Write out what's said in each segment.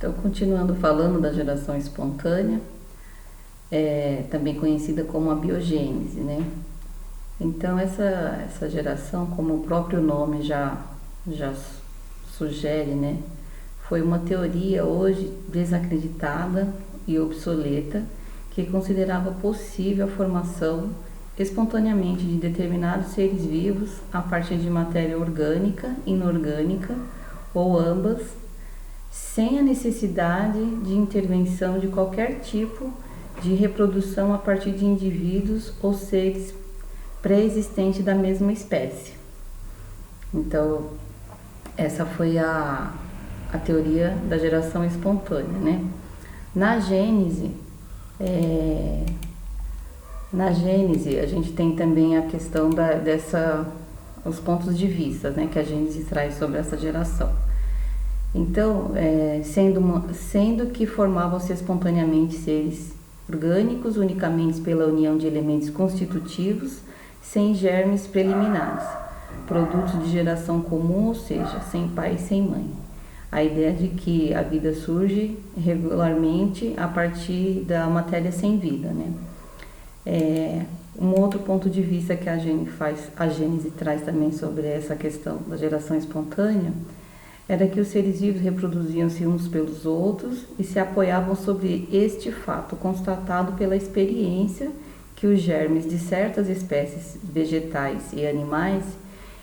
Então, continuando falando da geração espontânea, também conhecida como a biogênese, né? Então, essa geração, como o próprio nome já sugere, né? Foi uma teoria hoje desacreditada e obsoleta que considerava possível a formação espontaneamente de determinados seres vivos a partir de matéria orgânica, inorgânica ou ambas, sem a necessidade de intervenção de qualquer tipo de reprodução a partir de indivíduos ou seres pré-existentes da mesma espécie. Então, essa foi a teoria da geração espontânea, né? Na Gênese, a gente tem também a questão os pontos de vista, né, que a Gênese traz sobre essa geração. Então, sendo que formavam-se espontaneamente seres orgânicos unicamente pela união de elementos constitutivos, sem germes preliminares, produtos de geração comum, ou seja, sem pai e sem mãe. A ideia de que a vida surge regularmente a partir da matéria sem vida, né? Um outro ponto de vista que a Gênese traz também sobre essa questão da geração espontânea era que os seres vivos reproduziam-se uns pelos outros e se apoiavam sobre este fato constatado pela experiência que os germes de certas espécies vegetais e animais,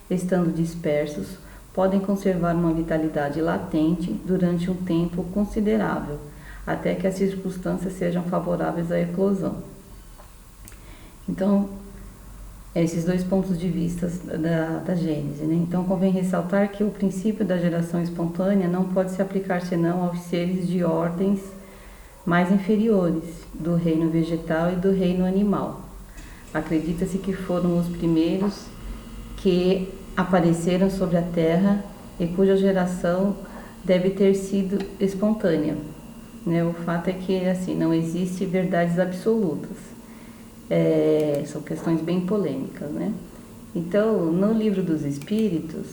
estando dispersos, podem conservar uma vitalidade latente durante um tempo considerável, até que as circunstâncias sejam favoráveis à eclosão. Então, esses dois pontos de vista da Gênese, né? Então, convém ressaltar que o princípio da geração espontânea não pode se aplicar senão aos seres de ordens mais inferiores, do reino vegetal e do reino animal. Acredita-se que foram os primeiros que apareceram sobre a Terra e cuja geração deve ter sido espontânea, né? O fato é que assim, não existe verdades absolutas. São questões bem polêmicas, né? Então, no Livro dos Espíritos,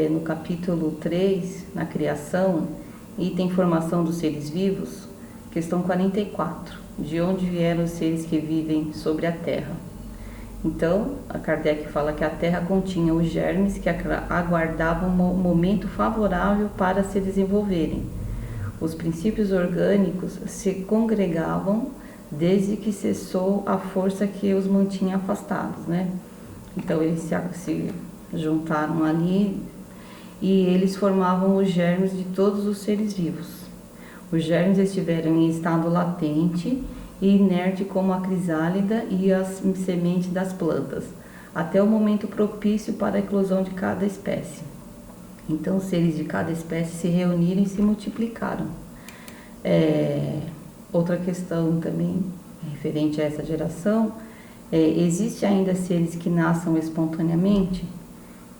no capítulo 3, na criação, item formação dos seres vivos, questão 44, de onde vieram os seres que vivem sobre a Terra. Então, a Kardec fala que a Terra continha os germes que aguardavam um momento favorável para se desenvolverem. Os princípios orgânicos se congregavam desde que cessou a força que os mantinha afastados, né? Então, eles se juntaram ali e eles formavam os germes de todos os seres vivos. Os germes estiveram em estado latente e inerte como a crisálida e as sementes das plantas, até o momento propício para a eclosão de cada espécie. Então, os seres de cada espécie se reuniram e se multiplicaram. Outra questão também referente a essa geração, existe ainda seres que nasçam espontaneamente?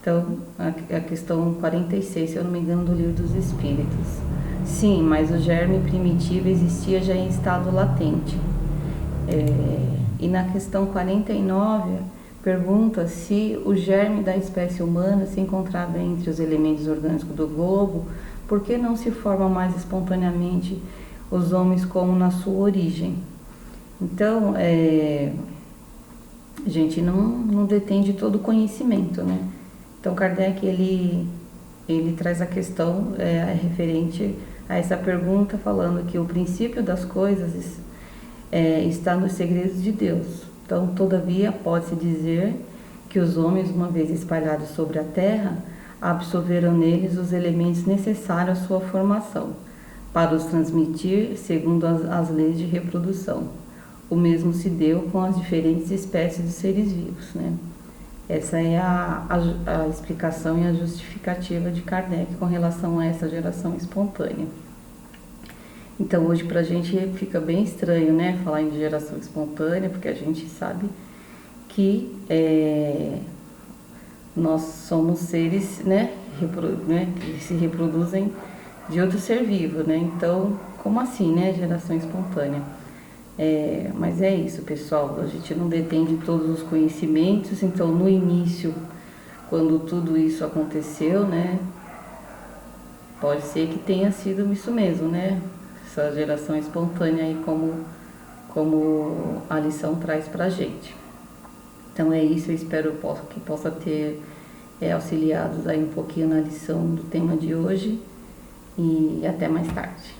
Então, a questão 46, se eu não me engano, do Livro dos Espíritos. Sim, mas o germe primitivo existia já em estado latente. E na questão 49, pergunta se o germe da espécie humana se encontrava entre os elementos orgânicos do globo, por que não se forma mais espontaneamente os homens como na sua origem? Então, a gente não detém de todo o conhecimento, né? Então, Kardec, ele traz a questão referente a essa pergunta, falando que o princípio das coisas está nos segredos de Deus. Então, todavia, pode-se dizer que os homens, uma vez espalhados sobre a terra, absorveram neles os elementos necessários à sua formação, para os transmitir segundo as leis de reprodução. O mesmo se deu com as diferentes espécies de seres vivos, né? Essa é a explicação e a justificativa de Kardec com relação a essa geração espontânea. Então, hoje pra gente fica bem estranho, né, falar em geração espontânea, porque a gente sabe que nós somos seres, né, que se reproduzem de outro ser vivo, né? Então, como assim, né, geração espontânea? Mas é isso, pessoal, a gente não detém de todos os conhecimentos. Então, no início, quando tudo isso aconteceu, né, pode ser que tenha sido isso mesmo, né? essa geração espontânea aí como a lição traz pra gente. Então é isso, eu espero que possa ter auxiliados aí um pouquinho na lição do tema de hoje e até mais tarde.